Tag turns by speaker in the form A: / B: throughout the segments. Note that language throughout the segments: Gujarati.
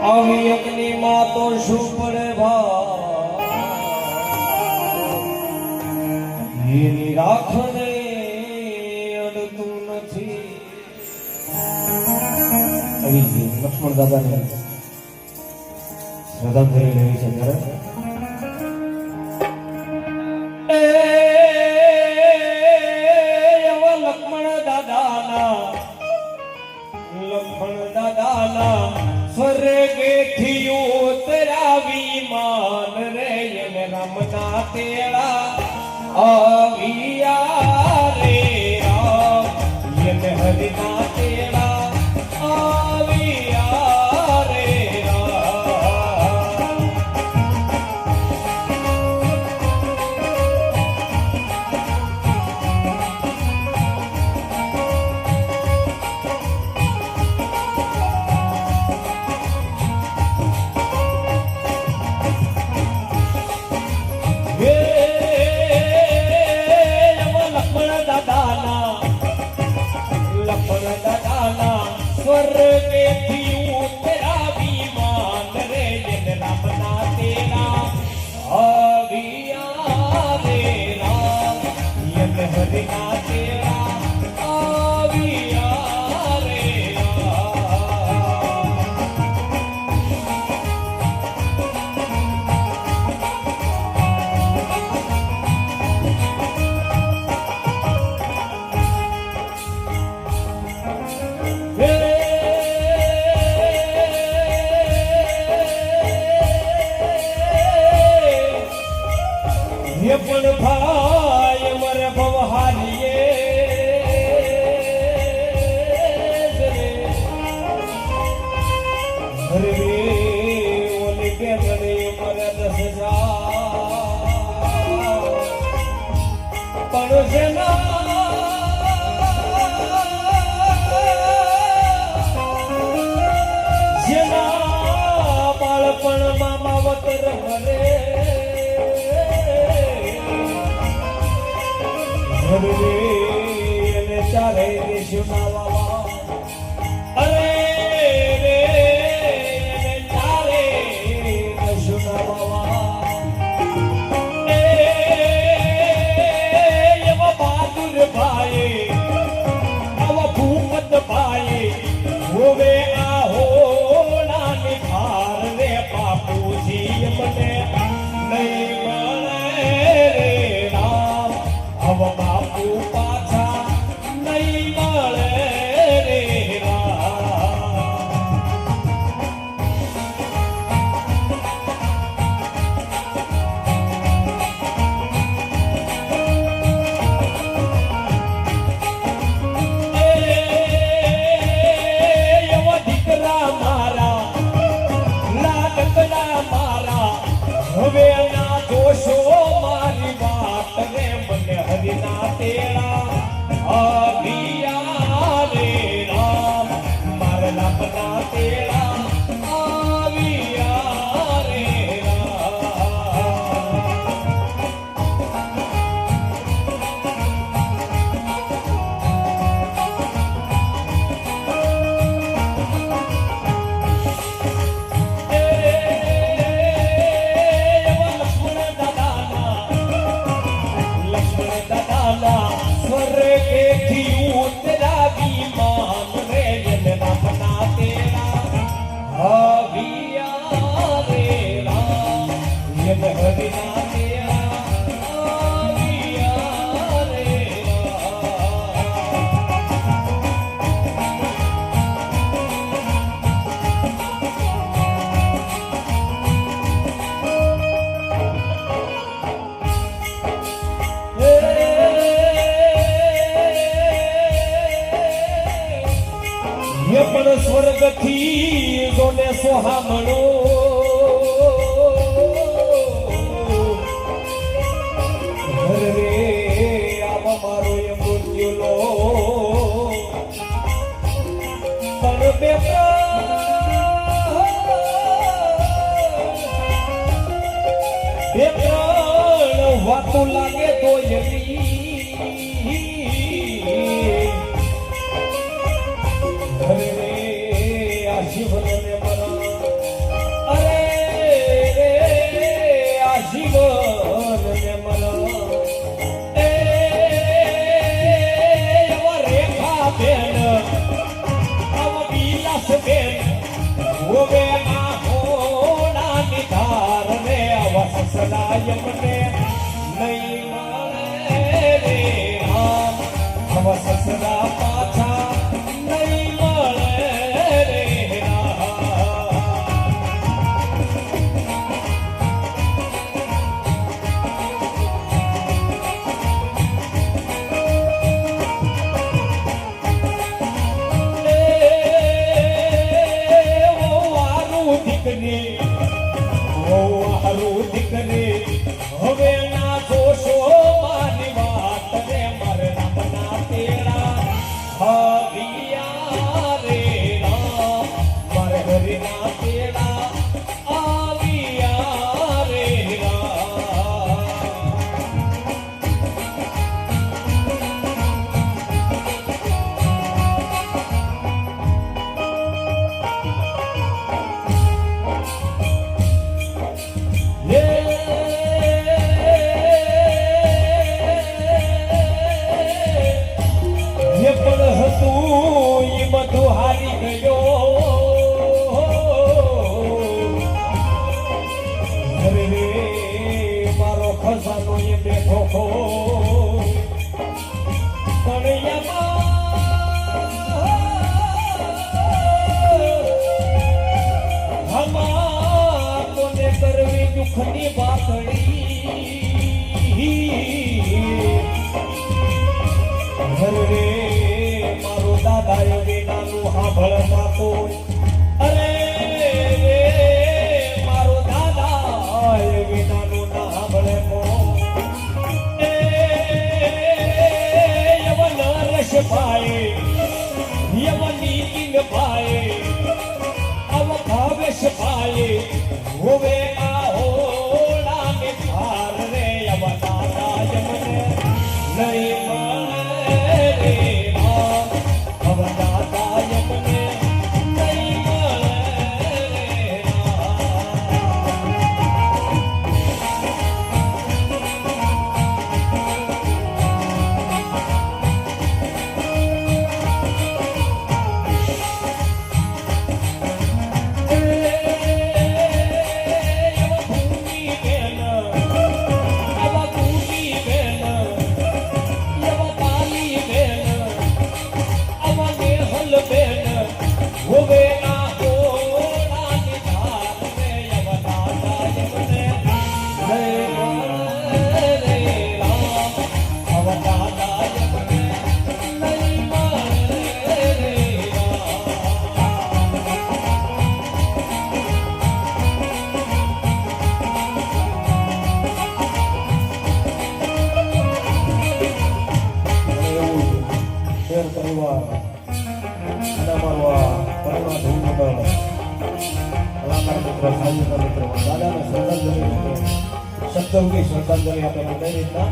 A: આવી અગ્નિ માં તો શું પડે ભાઈ એની રાખને અડતું નથી. આવી લક્ષ્મણ દાદાને શ્રદ્ધાંજલિ લેવી છે ત્યારે લક્ષ્મણ દાદાના સ્વર્ગેથી ઉતરાવી માન રે એને રમના તેડા આવ્યા રે રામ એને હરિના તેડા આવ્યા રે સ્વર્ગેથી ઉતરાવી માન રે એને રામના તેડા આવ્યા રે રામ એને હરિના તેડા આવ્યા રે પણ ભાઈ મર ભવહારીએ અરે ઓલી બેનની મર 10,000 પણ જેના બાળપણમાં માવતર મરે અને ચારે દેશના વાવા અરે રે અને ચારે દેશના વાવા એવા બહાદુર ભાઈ આવા ભૂપત ભાઈ હોવે આ હોના નિખાર રે બાપુજી મને નહીં મળે રે રામ આવા બાપુ પાછા નહીં મળે રે એવા દીકરા મારા લાડકડા મારા હવે ના જોશો મારી વાત રે મને હરિના તેડા આવ્યા રે રામ મારા લાભના તેડા આવ્યા રે સ્વર્ગેથી ઉતરાવી માન રે એને રામના તેડા આવ્યા રે રામ એને હરિના તેડા આવ્યા રે એ પણ સ્વર્ગથી જોને સોહામણો રે આમ મારો એ મૃત્યુલો પણ બે ત્રણ વાતો લાગે તો જીવનને મરા હવે આ હોળાની ધાર રે આવા સસરાય મને નહીં મળે રે રામ આવા સસરા પાછા નહીં મળે રે રામ દીકરી હવે ના જોશો મારી વાત રે મારે રામના તેડા આવ્યા રે રામ મારે હરિના તેડા આવ્યા રે રામ દુઃખની બાતડી રે મારો દાદા વિનાનું હાભળમાં કોઈ અરે મારો દાદા વિનાનું ના હાભળે યવન રસ ભાઈ યવની કિંગ ભાઈ અવ ભાવેશ ભાઈ હોવે શબ્દોની શ્રદ્ધાંજલિ આપણે કઈ રીતના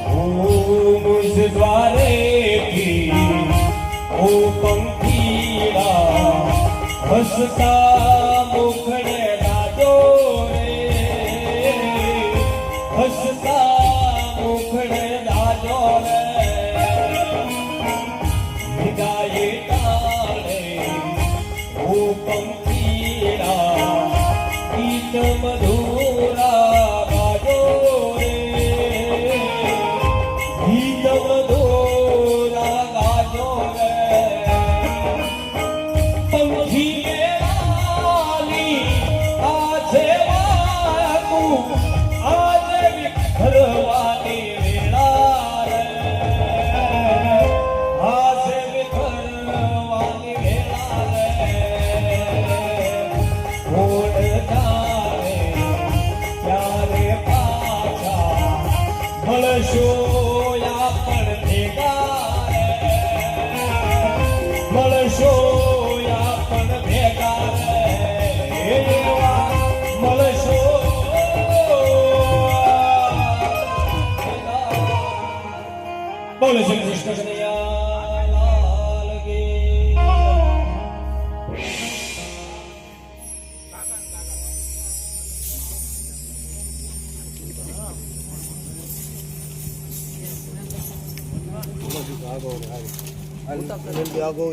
A: મુજ દ્વારેથી ઓ પંખીડા હસતા મુખડે રાજો રે હસતા મુખડે રાજો રે વિદાય તારે ઓ પંખીડા ગીત મધુરા ગાજો રે ગીત મધુરા ગાજો રે પંખી વાલી આજે વાકું આજે વિખરવાની વેળા રે આજે વિખરવાની વેળા રે મળશો આપણ ભેગા મળશો આપણ ભેગા મળશો બોલો શ્રી કૃષ્ણ કનૈયા લાલ કી
B: I'll go.